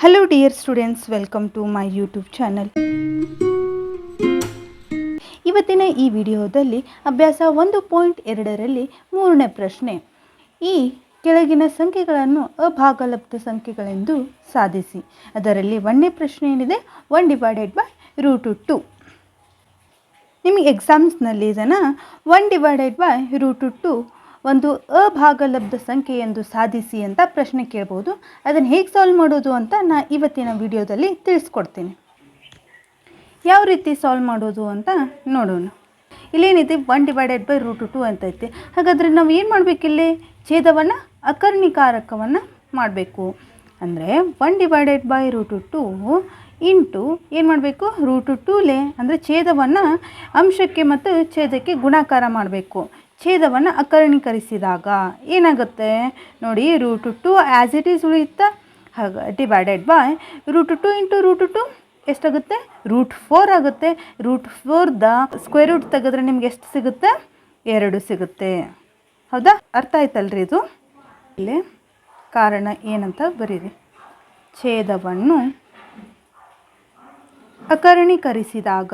Hello dear students, welcome to my YouTube channel. ಇವತ್ತಿನ ಈ ವಿಡಿಯೋದಲ್ಲಿ ಅಭ್ಯಾಸ 1.2ರಲ್ಲಿ ಮೂರನೇ ಪ್ರಶ್ನೆ. ಈ ಕೆಳಗಿನ ಸಂಖ್ಯೆಗಳನ್ನು ಅಭಾಗಲಬ್ಧ ಸಂಖ್ಯೆಗಳೆಂದು ಸಾಧಿಸಿ. ಅದರಲ್ಲಿ ಒಂದನೇ ಪ್ರಶ್ನೆ ಏನಿದೆ 1/√2. ನಿಮಗೆ ಎಕ್ಸಾಮ್ಸ್ನಲ್ಲಿ ಇದನ್ನು 1/√2 ಒಂದು ಅಭಾಗಲಬ್ಧ ಸಂಖ್ಯೆ ಎಂದು ಸಾಧಿಸಿ ಅಂತ ಪ್ರಶ್ನೆ ಕೇಳ್ಬೋದು. ಅದನ್ನು ಹೇಗೆ ಸಾಲ್ವ್ ಮಾಡೋದು ಅಂತ ನಾನು ಇವತ್ತಿನ ವಿಡಿಯೋದಲ್ಲಿ ತಿಳಿಸ್ಕೊಡ್ತೀನಿ. ಯಾವ ರೀತಿ ಸಾಲ್ವ್ ಮಾಡೋದು ಅಂತ ನೋಡೋಣ. ಇಲ್ಲೇನಿದೆ 1/√2 ಅಂತ ಐತೆ. ಹಾಗಾದರೆ ನಾವು ಏನು ಮಾಡಬೇಕಿಲ್ಲಿ? ಛೇದವನ್ನು ಅಕರ್ಣಿಕಾರಕವನ್ನು ಮಾಡಬೇಕು. ಅಂದರೆ 1/√2 ಇಂಟು ಏನು ಮಾಡಬೇಕು? √2 ಅಂದರೆ ಛೇದವನ್ನು ಅಂಶಕ್ಕೆ ಮತ್ತು ಛೇದಕ್ಕೆ ಗುಣಾಕಾರ ಮಾಡಬೇಕು. ಛೇದವನ್ನು ಅಕರ್ಣೀಕರಿಸಿದಾಗ ಏನಾಗುತ್ತೆ ನೋಡಿ, √2 ಆ್ಯಸ್ ಇಟ್ ಈಸ್ ಉಳಿಯುತ್ತಾ, ಹಾಗೆ /√2 ಇಂಟು √2 ಎಷ್ಟಾಗುತ್ತೆ? √4 ಆಗುತ್ತೆ. √4ದ ಸ್ಕ್ವೇರ್ ರೂಟ್ ತೆಗೆದ್ರೆ ನಿಮ್ಗೆ ಎಷ್ಟು ಸಿಗುತ್ತೆ? 2 ಸಿಗುತ್ತೆ. ಹೌದಾ? ಅರ್ಥ ಆಯ್ತಲ್ರಿ ಇದು? ಇಲ್ಲಿ ಕಾರಣ ಏನಂತ ಬರೀರಿ. ಛೇದವನ್ನು ಅಕರ್ಣೀಕರಿಸಿದಾಗ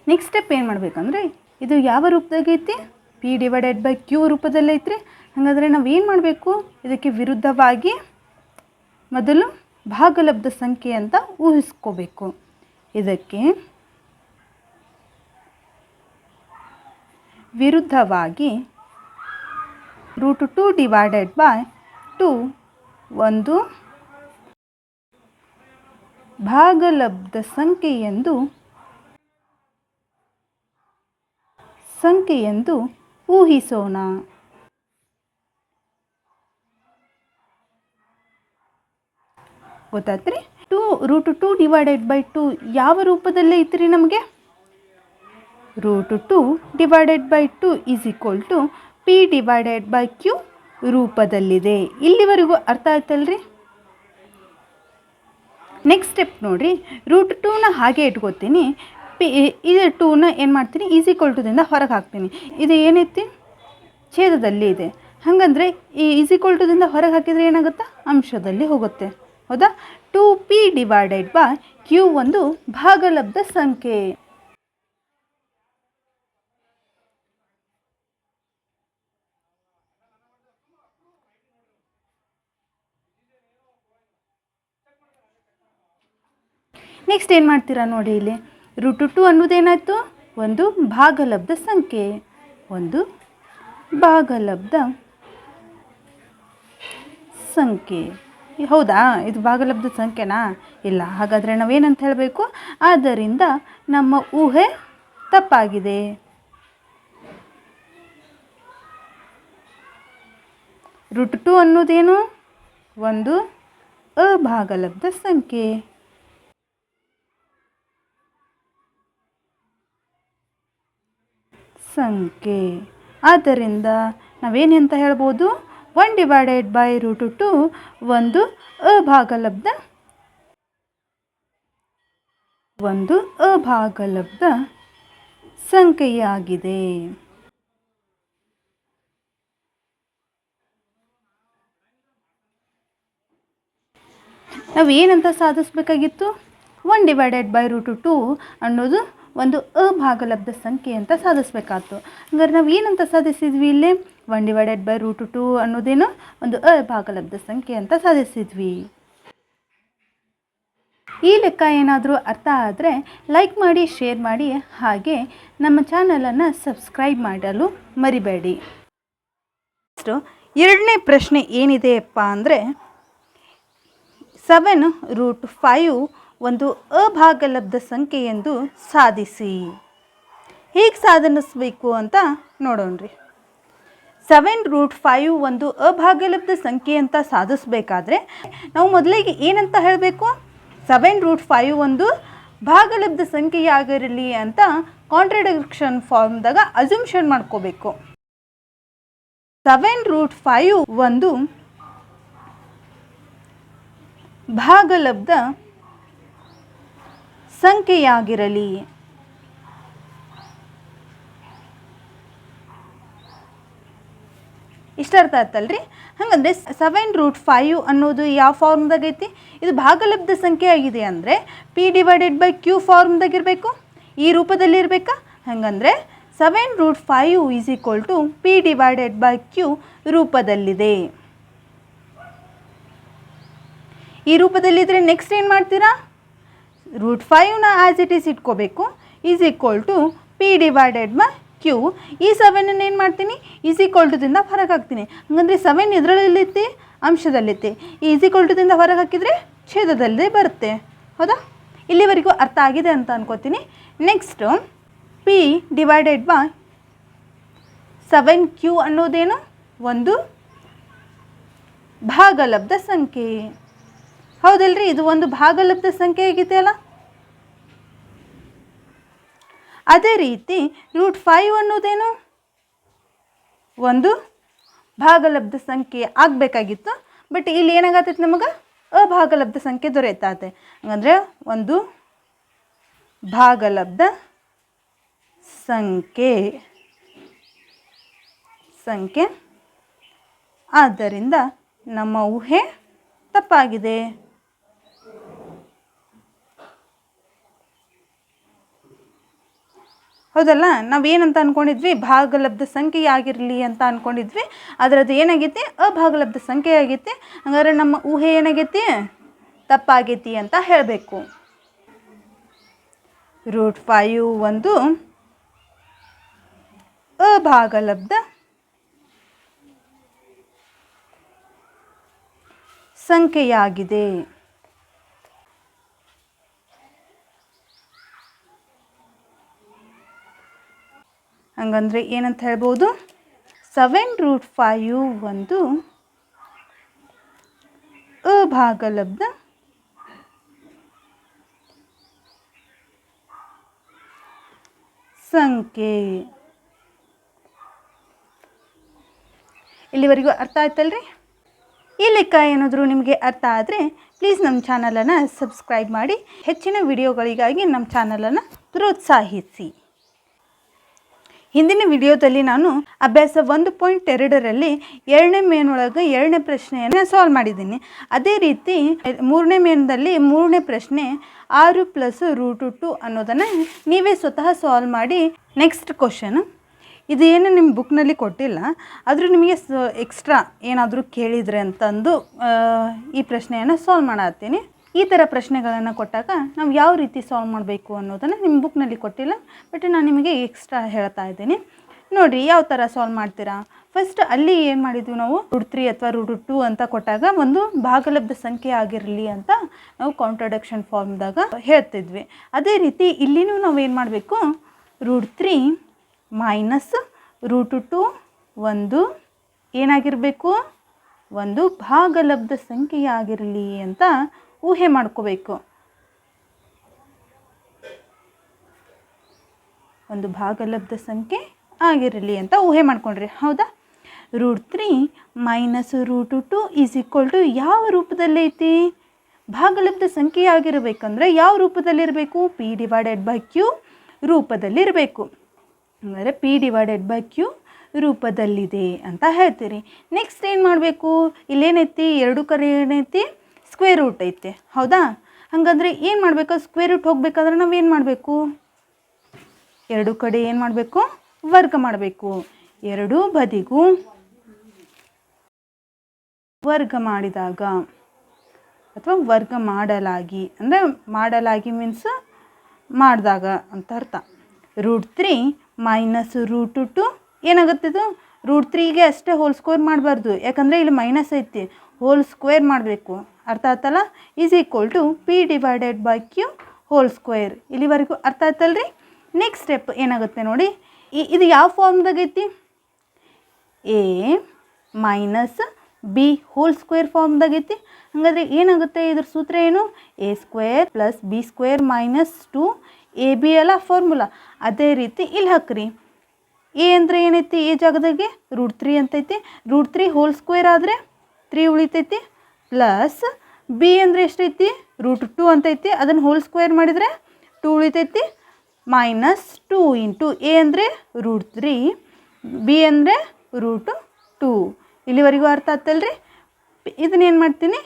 ನೆಕ್ಸ್ಟ್ ಸ್ಟೆಪ್ ಏನು ಮಾಡಬೇಕಂದ್ರೆ, ಇದು ಯಾವ ರೂಪದಾಗೈತಿ? P/Q ರೂಪದಲ್ಲೈತ್ರಿ. ಹಾಗಾದರೆ ನಾವು ಏನು ಮಾಡಬೇಕು? ಇದಕ್ಕೆ ವಿರುದ್ಧವಾಗಿ ಮೊದಲು ಭಾಗಲಬ್ಧ ಸಂಖ್ಯೆ ಅಂತ ಊಹಿಸ್ಕೋಬೇಕು. ಇದಕ್ಕೆ ವಿರುದ್ಧವಾಗಿ √2/2 ಒಂದು ಭಾಗಲಬ್ಧ ಸಂಖ್ಯೆಯೆಂದು ಊಹಿಸೋಣ. ಗೊತ್ತಾತ್ರಿ? √2/2 ಯಾವ ರೂಪದಲ್ಲೇ ಐತ್ರಿ ನಮಗೆ? √2/2 = P/Q ರೂಪದಲ್ಲಿದೆ. ಇಲ್ಲಿವರೆಗೂ ಅರ್ಥ ಆಯ್ತಲ್ರಿ? ನೆಕ್ಸ್ಟ್ ಸ್ಟೆಪ್ ನೋಡಿರಿ. √2ನ ಹಾಗೆ ಇಟ್ಕೋತೀನಿ. ಇದು 2ನ ಏನು ಮಾಡ್ತೀನಿ? ದಿಂದ ಹೊರಗೆ ಹಾಕ್ತೀನಿ. ಇದು ಏನೈತಿ? ಛೇದದಲ್ಲಿ ಇದೆ. ಹಾಗಂದರೆ ಈ ದಿಂದ ಹೊರಗೆ ಹಾಕಿದರೆ ಏನಾಗುತ್ತೆ? ಅಂಶದಲ್ಲಿ ಹೋಗುತ್ತೆ. ಹೌದಾ? 2P/Q ಒಂದು ಭಾಗಲಬ್ಧ ಸಂಖ್ಯೆ. ನೆಕ್ಸ್ಟ್ ಏನು ಮಾಡ್ತೀರಾ ನೋಡಿ, ಇಲ್ಲಿ √2 ಅನ್ನೋದೇನಾಯಿತು? ಒಂದು ಭಾಗಲಬ್ಧ ಸಂಖ್ಯೆ. ಒಂದು ಭಾಗಲಬ್ಧ ಸಂಖ್ಯೆ. ಹೌದಾ? ಇದು ಭಾಗಲಬ್ಧ ಸಂಖ್ಯೆನಾ? ಇಲ್ಲ. ಹಾಗಾದರೆ ನಾವೇನಂತ ಹೇಳಬೇಕು? ಆದ್ದರಿಂದ ನಮ್ಮ ಊಹೆ ತಪ್ಪಾಗಿದೆ. √2 ಅನ್ನೋದೇನು? ಒಂದು ಅಭಾಗಲಬ್ಧ ಸಂಖ್ಯೆ. ಆದ್ದರಿಂದ ನಾವೇನಂತ ಹೇಳ್ಬೋದು? 1/√2 ಒಂದು ಅಭಾಗಲಬ್ಧ ಸಂಖ್ಯೆಯಾಗಿದೆ. ನಾವು ಏನಂತ ಸಾಧಿಸಬೇಕಾಗಿತ್ತು? 1/√2 ಅನ್ನೋದು ಒಂದು ಅಭಾಗಲಬ್ಧ ಸಂಖ್ಯೆ ಅಂತ ಸಾಧಿಸಬೇಕಾಯ್ತು. ಹಂಗಾರೆ ನಾವು ಏನಂತ ಸಾಧಿಸಿದ್ವಿ? ಇಲ್ಲಿ 1/√2 ಅನ್ನೋದೇನು? ಒಂದು ಅಭಾಗಲಬ್ಧ ಸಂಖ್ಯೆ ಅಂತ ಸಾಧಿಸಿದ್ವಿ. ಈ ಲೆಕ್ಕ ಏನಾದರೂ ಅರ್ಥ ಆದರೆ ಲೈಕ್ ಮಾಡಿ, ಶೇರ್ ಮಾಡಿ, ಹಾಗೆ ನಮ್ಮ ಚಾನಲನ್ನು ಸಬ್ಸ್ಕ್ರೈಬ್ ಮಾಡಲು ಮರಿಬೇಡಿ. ಎರಡನೇ ಪ್ರಶ್ನೆ ಏನಿದೆಯಪ್ಪ ಅಂದರೆ, 7√5 ಒಂದು ಅಭಾಗಲಬ್ಧ ಸಂಖ್ಯೆ ಎಂದು ಸಾಧಿಸಿ. ಹೇಗೆ ಸಾಧಿಸಬೇಕು ಅಂತ ನೋಡೋಣ್ರಿ. 7√5 ಒಂದು ಅಭಾಗಲಬ್ಧ ಸಂಖ್ಯೆ ಅಂತ ಸಾಧಿಸಬೇಕಾದ್ರೆ ನಾವು ಮೊದಲಿಗೆ ಏನಂತ ಹೇಳಬೇಕು? 7√5 ಒಂದು ಭಾಗಲಬ್ಧ ಸಂಖ್ಯೆಯಾಗಿರಲಿ ಅಂತ ಕಾಂಟ್ರಡಿಕ್ಷನ್ ಫಾರ್ಮ್ದಾಗ ಅಸ್ಯೂಮ್ಷನ್ ಮಾಡ್ಕೋಬೇಕು. 7√5 ಒಂದು ಭಾಗಲಬ್ಧ ಸಂಖ್ಯೆಯಾಗಿರಲಿ ಇಷ್ಟ ಅರ್ಥ ಆಯ್ತಲ್ರಿ. ಹಾಗಂದರೆ 7√5 ಅನ್ನೋದು ಯಾವ ಫಾರ್ಮ್ದಾಗ ಐತಿ? ಇದು ಭಾಗಲಬ್ಧ ಸಂಖ್ಯೆ ಆಗಿದೆ ಅಂದರೆ P/Q ಫಾರ್ಮ್ದಾಗ ಇರಬೇಕು, ಈ ರೂಪದಲ್ಲಿ ಇರಬೇಕಾ? ಹಾಗಂದರೆ 7√5 = P/Q ರೂಪದಲ್ಲಿದೆ. ಈ ರೂಪದಲ್ಲಿದ್ದರೆ ನೆಕ್ಸ್ಟ್ ಏನು ಮಾಡ್ತೀರಾ? √5ನ ಆ್ಯಸ್ ಇಟ್ ಈಸ್ ಇಟ್ಕೋಬೇಕು, P/Q. ಈ 7 ಏನು ಮಾಡ್ತೀನಿ? ದಿಂದ ಹೊರಗೆ ಹಾಕ್ತೀನಿ. ಹಾಗಂದರೆ 7 ಇದರಲ್ಲಿತ್ತೆ, ಅಂಶದಲ್ಲಿತ್ತೆ. ಈ ದಿಂದ ಹೊರಗೆ ಹಾಕಿದರೆ ಛೇದದಲ್ಲೇ ಬರುತ್ತೆ. ಹೌದಾ? ಇಲ್ಲಿವರೆಗೂ ಅರ್ಥ ಆಗಿದೆ ಅಂತ ಅನ್ಕೋತೀನಿ. Next P/7Q ಅನ್ನೋದೇನು? ಒಂದು ಭಾಗಲಬ್ಧ ಸಂಖ್ಯೆ. ಹೌದಲ್ರಿ? ಇದು ಒಂದು ಭಾಗಲಬ್ಧ ಸಂಖ್ಯೆ ಆಗಿದೆಯಲ್ಲ. ಅದೇ ರೀತಿ √5 ಅನ್ನೋದೇನು? ಒಂದು ಭಾಗಲಬ್ಧ ಸಂಖ್ಯೆ ಆಗಬೇಕಾಗಿತ್ತು. ಬಟ್ ಇಲ್ಲಿ ಏನಾಗತ್ತೈತೆ ನಮಗೆ? ಅಭಾಗಲಬ್ಧ ಸಂಖ್ಯೆ ದೊರೆಯುತ್ತೆ. ಹಾಗಂದರೆ ಒಂದು ಭಾಗಲಬ್ಧ ಸಂಖ್ಯೆ ಆದ್ದರಿಂದ ನಮ್ಮ ಊಹೆ ತಪ್ಪಾಗಿದೆ. ಹೌದಲ್ಲ? ನಾವೇನಂತ ಅಂದ್ಕೊಂಡಿದ್ವಿ? ಭಾಗಲಬ್ಧ ಸಂಖ್ಯೆ ಆಗಿರಲಿ ಅಂತ ಅಂದ್ಕೊಂಡಿದ್ವಿ. ಅದರದ್ದು ಏನಾಗೈತಿ? ಅಭಾಗಲಬ್ಧ ಸಂಖ್ಯೆ ಆಗೈತಿ. ಹಾಗಾದ್ರೆ ನಮ್ಮ ಊಹೆ ಏನಾಗೈತಿ? ತಪ್ಪಾಗೈತಿ ಅಂತ ಹೇಳಬೇಕು. √5 ಒಂದು ಅಭಾಗಲಬ್ಧ ಸಂಖ್ಯೆಯಾಗಿದೆ. ಹಂಗಂದರೆ ಏನಂತ ಹೇಳ್ಬೋದು? 7√5 ಒಂದು ಅಭಾಗಲಬ್ಧ ಸಂಖ್ಯೆ. ಇಲ್ಲಿವರೆಗೂ ಅರ್ಥ ಆಯ್ತಲ್ರಿ? ಈ ಲೆಕ್ಕ ಏನಾದರೂ ನಿಮಗೆ ಅರ್ಥ ಆದರೆ ಪ್ಲೀಸ್ ನಮ್ಮ ಚಾನಲನ್ನು ಸಬ್ಸ್ಕ್ರೈಬ್ ಮಾಡಿ. ಹೆಚ್ಚಿನ ವಿಡಿಯೋಗಳಿಗಾಗಿ ನಮ್ಮ ಚಾನಲನ್ನು ಪ್ರೋತ್ಸಾಹಿಸಿ. ಹಿಂದಿನ ವಿಡಿಯೋದಲ್ಲಿ ನಾನು ಅಭ್ಯಾಸ 1.2ರಲ್ಲಿ 2ನೇ ಮೇನೊಳಗೆ 2ನೇ ಪ್ರಶ್ನೆಯನ್ನು ಸಾಲ್ವ್ ಮಾಡಿದ್ದೀನಿ. ಅದೇ ರೀತಿ 3ನೇ ಮೇನದಲ್ಲಿ 3ನೇ ಪ್ರಶ್ನೆ 6 + √2 ಅನ್ನೋದನ್ನು ನೀವೇ ಸ್ವತಃ ಸಾಲ್ವ್ ಮಾಡಿ. ನೆಕ್ಸ್ಟ್ ಕ್ವಶನ್ ಇದು ಏನು ನಿಮ್ಮ ಬುಕ್ನಲ್ಲಿ ಕೊಟ್ಟಿಲ್ಲ, ಆದರೂ ನಿಮಗೆ ಎಕ್ಸ್ಟ್ರಾ ಏನಾದರೂ ಕೇಳಿದರೆ ಅಂತಂದು ಈ ಪ್ರಶ್ನೆಯನ್ನು ಸಾಲ್ವ್ ಮಾಡತ್ತೀನಿ. ಈ ಥರ ಪ್ರಶ್ನೆಗಳನ್ನು ಕೊಟ್ಟಾಗ ನಾವು ಯಾವ ರೀತಿ ಸಾಲ್ವ್ ಮಾಡಬೇಕು ಅನ್ನೋದನ್ನು ನಿಮ್ಮ ಬುಕ್ನಲ್ಲಿ ಕೊಟ್ಟಿಲ್ಲ, ಬಟ್ ನಾನು ನಿಮಗೆ ಎಕ್ಸ್ಟ್ರಾ ಹೇಳ್ತಾ ಇದ್ದೀನಿ. ನೋಡಿರಿ ಯಾವ ಥರ ಸಾಲ್ವ್ ಮಾಡ್ತೀರಾ. ಫಸ್ಟ್ ಅಲ್ಲಿ ಏನು ಮಾಡಿದ್ವಿ ನಾವು? √3 ಅಥವಾ √2 ಅಂತ ಕೊಟ್ಟಾಗ ಒಂದು ಭಾಗಲಬ್ಧ ಸಂಖ್ಯೆ ಆಗಿರಲಿ ಅಂತ ನಾವು ಕಾಂಟ್ರಡಕ್ಷನ್ ಫಾರ್ಮ್ದಾಗ ಹೇಳ್ತಿದ್ವಿ. ಅದೇ ರೀತಿ ಇಲ್ಲಿನೂ ನಾವು ಏನು ಮಾಡಬೇಕು? √3 - √2 ಒಂದು ಏನಾಗಿರಬೇಕು? ಒಂದು ಭಾಗಲಬ್ಧ ಸಂಖ್ಯೆಯಾಗಿರಲಿ ಅಂತ ಊಹೆ ಮಾಡ್ಕೋಬೇಕು. ಒಂದು ಭಾಗಲಬ್ಧ ಸಂಖ್ಯೆ ಆಗಿರಲಿ ಅಂತ ಊಹೆ ಮಾಡ್ಕೊಂಡ್ರಿ. ಹೌದಾ? √3 - √2 ಯಾವ ರೂಪದಲ್ಲೈತಿ? ಭಾಗಲಬ್ಧ ಸಂಖ್ಯೆ ಆಗಿರಬೇಕಂದ್ರೆ ಯಾವ ರೂಪದಲ್ಲಿರಬೇಕು? P/Q ರೂಪದಲ್ಲಿರಬೇಕು. ಅಂದರೆ P/Q ರೂಪದಲ್ಲಿದೆ ಅಂತ ಹೇಳ್ತೀರಿ. ನೆಕ್ಸ್ಟ್ ಏನು ಮಾಡಬೇಕು? ಇಲ್ಲೇನೈತಿ? ಎರಡು ಕಡೆ ಏನೈತಿ? ಸ್ಕ್ವೇರ್ ರೂಟ್ ಐತೆ. ಹೌದಾ? ಹಾಗಂದ್ರೆ ಏನು ಮಾಡಬೇಕು? ಸ್ಕ್ವೇರ್ ರೂಟ್ ಹೋಗಬೇಕಾದ್ರೆ ನಾವೇನು ಮಾಡಬೇಕು? ಎರಡು ಕಡೆ ಏನು ಮಾಡಬೇಕು? ವರ್ಗ ಮಾಡಬೇಕು. ಎರಡೂ ಬದಿಗೂ ವರ್ಗ ಮಾಡಿದಾಗ ಅಥವಾ ವರ್ಗ ಮಾಡಲಾಗಿ, ಅಂದರೆ ಮಾಡಲಾಗಿ ಮೀನ್ಸ್ ಮಾಡಿದಾಗ ಅಂತ ಅರ್ಥ. √3 - √2 ಏನಾಗುತ್ತಿದ್ದು? √3ಗೆ ಅಷ್ಟೇ ಹೋಲ್ ಸ್ಕ್ವೇರ್ ಮಾಡಬಾರ್ದು, ಯಾಕಂದರೆ ಇಲ್ಲಿ ಮೈನಸ್ ಐತಿ, ಹೋಲ್ ಸ್ಕ್ವೇರ್ ಮಾಡಬೇಕು. ಅರ್ಥ ಆಯ್ತಲ್ಲ? P/Q whole square. ಇಲ್ಲಿವರೆಗೂ ಅರ್ಥ ಆಯ್ತಲ್ರಿ? ನೆಕ್ಸ್ಟ್ ಸ್ಟೆಪ್ ಏನಾಗುತ್ತೆ ನೋಡಿ. ಇದು ಯಾವ ಫಾರ್ಮ್ದಾಗೈತಿ? A - B ಹೋಲ್ ಸ್ಕ್ವೇರ್ ಫಾರ್ಮ್ದಾಗೈತಿ. ಹಾಗಾದರೆ ಏನಾಗುತ್ತೆ? ಇದ್ರ ಸೂತ್ರ ಏನು? A² + B² - 2AB ಅಲ್ಲ ಫಾರ್ಮುಲಾ. ಅದೇ ರೀತಿ ಇಲ್ಲಿ ಹಾಕ್ರಿ. ಎ ಅಂದರೆ ಏನೈತಿ? ಈ ಜಾಗದಾಗೆ √3 ಅಂತೈತಿ. √3 ಹೋಲ್ ಸ್ಕ್ವೇರ್ ಆದರೆ 3 ಉಳಿತೈತಿ. ಪ್ಲಸ್ ಬಿ ಅಂದರೆ ಎಷ್ಟೈತಿ? √2 ಅಂತೈತಿ. ಅದನ್ನು ಹೋಲ್ ಸ್ಕ್ವೇರ್ ಮಾಡಿದರೆ 2 ಉಳಿತೈತಿ. -2 × ಎ ಅಂದರೆ √3, ಬಿ ಅಂದರೆ √2. ಇಲ್ಲಿವರೆಗೂ ಅರ್ಥ ಆಯ್ತಲ್ರಿ? ಇದನ್ನೇನು ಮಾಡ್ತೀನಿ,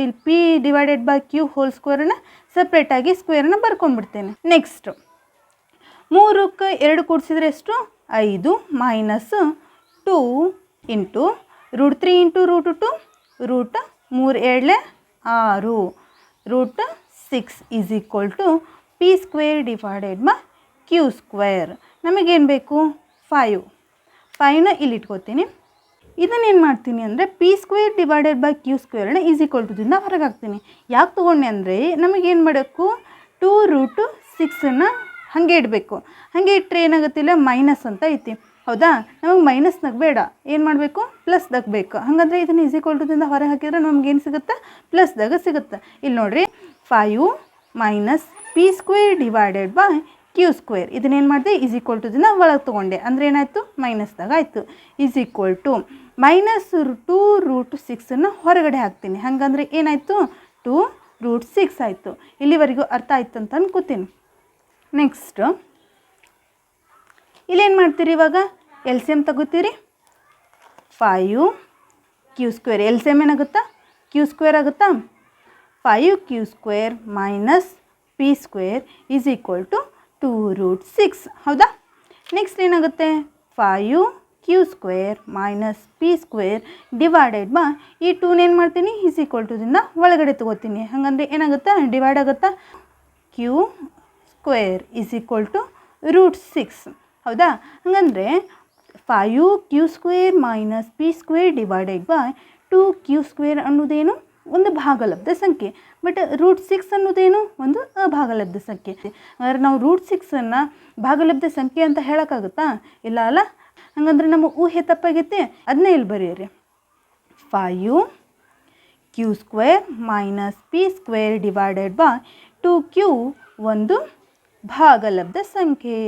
ಇಲ್ಲಿ P divided by Q whole ಸ್ಕ್ವೇರನ್ನು ಸಪ್ರೇಟಾಗಿ ಸ್ಕ್ವೇರನ್ನು ಬರ್ಕೊಂಡ್ಬಿಡ್ತೇನೆ. ನೆಕ್ಸ್ಟು 3ಕ್ಕೆ 2 ಕೂಡಿಸಿದ್ರೆ ಎಷ್ಟು? 5 minus 2 into √3 into √2 √3 7 6 √6 is equal to P square divided by Q square. ನಮಗೇನು ಬೇಕು? 5ನ ಇಲ್ಲಿ ಇಟ್ಕೋತೀನಿ. ಇದನ್ನೇನು ಮಾಡ್ತೀನಿ ಅಂದರೆ P square divided by Q ಸ್ಕ್ವೇರ್ನ ಈಸ್ ಈಕ್ವಲ್ ಟುದಿಂದ ಹೊರಗೆ ಹಾಕ್ತೀನಿ. ಯಾಕೆ ತೊಗೊಂಡೆ ಅಂದರೆ ನಮಗೇನು ಮಾಡಬೇಕು, 2√6 ಹಾಗೆ ಇಡಬೇಕು. ಹಾಗೆ ಇಟ್ಟರೆ ಏನಾಗುತ್ತಿಲ್ಲ, ಮೈನಸ್ ಅಂತ ಐತಿ. ಹೌದಾ? ನಮಗೆ ಮೈನಸ್ನಾಗ ಬೇಡ, ಏನು ಮಾಡಬೇಕು, ಪ್ಲಸ್ದಾಗ ಬೇಕು. ಹಾಗಾದರೆ ಇದನ್ನು ಈಸ್ ಈಕ್ವಲ್ ಟುದಿಂದ ಹೊರಗೆ ಹಾಕಿದ್ರೆ ನಮಗೇನು ಸಿಗುತ್ತೆ? ಪ್ಲಸ್ದಾಗ ಸಿಗುತ್ತೆ. ಇಲ್ಲಿ ನೋಡಿರಿ, 5 minus P square divided by Q square. ಇದನ್ನೇನು ಮಾಡಿದೆ, ಈಸ್ ಈಕ್ವಲ್ ಟುದಿಂದ ಒಳಗೆ ತೊಗೊಂಡೆ. ಅಂದರೆ ಏನಾಯಿತು? ಮೈನಸ್ದಾಗ ಆಯಿತು. ಈಸ್ ಈಕ್ವಲ್ ಟು ಮೈನಸ್ 2√6 ಹೊರಗಡೆ ಹಾಕ್ತೀನಿ. ಹಾಗಂದ್ರೆ ಏನಾಯಿತು? 2√6 ಆಯಿತು. ಇಲ್ಲಿವರೆಗೂ ಅರ್ಥ ಆಯ್ತು ಅಂತ ಅನ್ಕೋತೀನಿ. ನೆಕ್ಸ್ಟ್ ಇಲ್ಲೇನು ಮಾಡ್ತೀರಿ, ಇವಾಗ ಎಲ್ ಸಿ ಎಮ್ ತಗೋತೀರಿ. 5 Q square L C M ಏನಾಗುತ್ತಾ? ಕ್ಯೂ ಸ್ಕ್ವೇರ್ ಆಗುತ್ತಾ? 5 Q square minus P square is equal to 2√6. ಹೌದಾ? ನೆಕ್ಸ್ಟ್ ಏನಾಗುತ್ತೆ? 5 Q square minus P square divided by ಈ 2 ಏನು ಮಾಡ್ತೀನಿ, ಈಸ್ ಈಕ್ವಲ್ ಟುದಿಂದ ಒಳಗಡೆ ತೊಗೋತೀನಿ. ಹಾಗಂದ್ರೆ ಏನಾಗುತ್ತಾ? ಡಿವೈಡ್ ಆಗುತ್ತಾ? Q square is equal to √6. ಹೌದಾ? ಹಾಗಂದರೆ 5 Q square minus P square divided by 2 q square ಅನ್ನೋದೇನು? ಒಂದು ಭಾಗಲಬ್ಧ ಸಂಖ್ಯೆ. ಬಟ್ √6 ಅನ್ನೋದೇನು? ಒಂದು ಅಭಾಗಲಬ್ಧ ಸಂಖ್ಯೆ. ಅಂದರೆ ನಾವು √6 ಭಾಗಲಬ್ಧ ಸಂಖ್ಯೆ ಅಂತ ಹೇಳೋಕ್ಕಾಗುತ್ತಾ? ಇಲ್ಲ ಅಲ್ಲ. ಹಾಗಂದ್ರೆ ನಮ್ಮ ಊಹೆ ತಪ್ಪಾಗೈತೆ. ಅದನ್ನೇ ಇಲ್ಲಿ ಬರೆಯಿರಿ. 5 Q square minus P square divided by 2q ಒಂದು ಭಾಗಲಬ್ಧ ಸಂಖ್ಯೆ.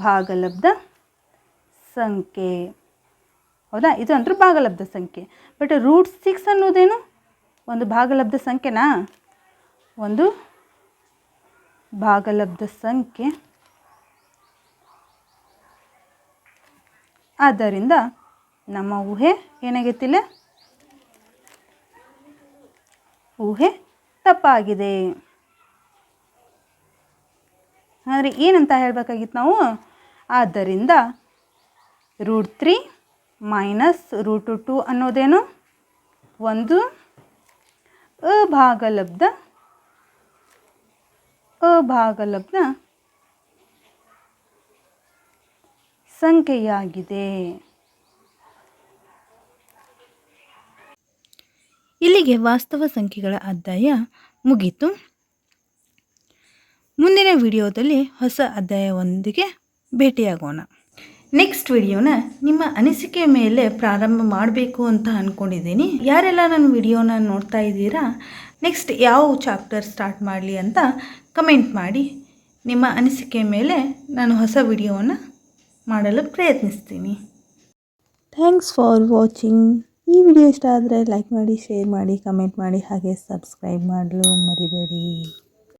ಭಾಗಲಬ್ಧ ಸಂಖ್ಯೆ. ಹೌದಾ? ಇದು ಅಂತೂ ಭಾಗಲಬ್ಧ ಸಂಖ್ಯೆ. ಬಟ್ √6 ಅನ್ನೋದೇನು? ಒಂದು ಭಾಗಲಬ್ಧ ಸಂಖ್ಯೆನಾ? ಒಂದು ಭಾಗಲಬ್ಧ ಸಂಖ್ಯೆ. ಆದ್ದರಿಂದ ನಮ್ಮ ಊಹೆ ಏನಾಗೈತಿಲ್ಲ, ಊಹೆ ತಪ್ಪಾಗಿದೆ. ಅಂದರೆ ಏನಂತ ಹೇಳಬೇಕಾಗಿತ್ತು ನಾವು? ಆದ್ದರಿಂದ √3 ಮೈನಸ್ √2 ಅನ್ನೋದೇನು? ಒಂದು ಅಭಾಗಲಬ್ಧ ಸಂಖ್ಯೆಯಾಗಿದೆ. ಇಲ್ಲಿಗೆ ವಾಸ್ತವ ಸಂಖ್ಯೆಗಳ ಅಧ್ಯಾಯ ಮುಗೀತು. ಮುಂದಿನ ವಿಡಿಯೋದಲ್ಲಿ ಹೊಸ ಅಧ್ಯಾಯವೊಂದಿಗೆ ಭೇಟಿಯಾಗೋಣ. ನೆಕ್ಸ್ಟ್ ವಿಡಿಯೋನ ನಿಮ್ಮ ಅನಿಸಿಕೆ ಮೇಲೆ ಪ್ರಾರಂಭ ಮಾಡಬೇಕು ಅಂತ ಅಂದ್ಕೊಂಡಿದ್ದೀನಿ. ಯಾರೆಲ್ಲ ನನ್ನ ವಿಡಿಯೋನ ನೋಡ್ತಾ ಇದ್ದೀರಾ, ನೆಕ್ಸ್ಟ್ ಯಾವ ಚಾಪ್ಟರ್ ಸ್ಟಾರ್ಟ್ ಮಾಡಲಿ ಅಂತ ಕಮೆಂಟ್ ಮಾಡಿ. ನಿಮ್ಮ ಅನಿಸಿಕೆ ಮೇಲೆ ನಾನು ಹೊಸ ವಿಡಿಯೋವನ್ನು ಮಾಡಲು ಪ್ರಯತ್ನಿಸ್ತೀನಿ. Thanks for watching. ಈ ವಿಡಿಯೋ ಇಷ್ಟ ಆದರೆ ಲೈಕ್ ಮಾಡಿ, ಶೇರ್ ಮಾಡಿ, ಕಮೆಂಟ್ ಮಾಡಿ, ಹಾಗೆ ಸಬ್ಸ್ಕ್ರೈಬ್ ಮಾಡಲು ಮರಿಬೇಡಿ.